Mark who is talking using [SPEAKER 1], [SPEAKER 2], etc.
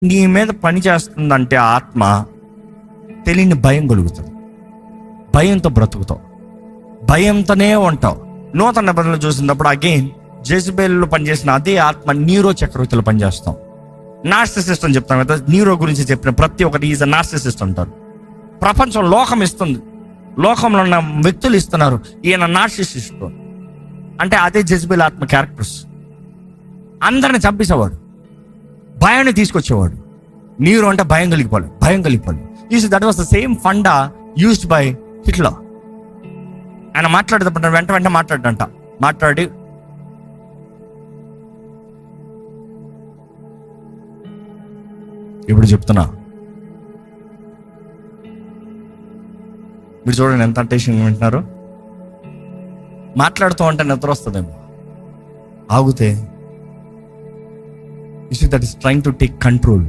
[SPEAKER 1] నీ మీద పని చేస్తుందంటే ఆత్మ, తెలియని భయం కలుగుతుంది. భయంతో బ్రతుకుతావు, భయంతోనే ఉంటావు. నూతన నిబంధనలు చూసినప్పుడు అగైన్ జెజబెల్లో పనిచేసిన అదే ఆత్మ నీరో చక్రవర్తిలో పనిచేస్తాం. నార్సిసిస్ట్ అని చెప్తాం కదా, నీరో గురించి చెప్పిన ప్రతి ఒక్కటి ఈజ్ అ నార్సిసిస్ట్ అంటారు. ప్రపంచం లోకం ఇస్తుంది, లోకంలో ఉన్న వ్యక్తులు ఇస్తున్నారు, ఈయన నార్సిసిస్ట్ అంటే అదే జెజబెల్ ఆత్మ క్యారెక్టర్స్. అందరిని చంపేసేవాడు, భయాన్ని తీసుకొచ్చేవాడు. నీరో అంటే భయం కలిగిపోవాలి. That was the same funda used by Hitler. ఆయన మాట్లాడేటప్పుడు వెంట మాట్లాడి ఇప్పుడు చెప్తున్నా, మీరు చూడండి ఎంత అటెన్షన్ వింటున్నారు. మాట్లాడుతూ ఉంటే నిద్ర వస్తుందేమో, ఆగితే that is trying to take control.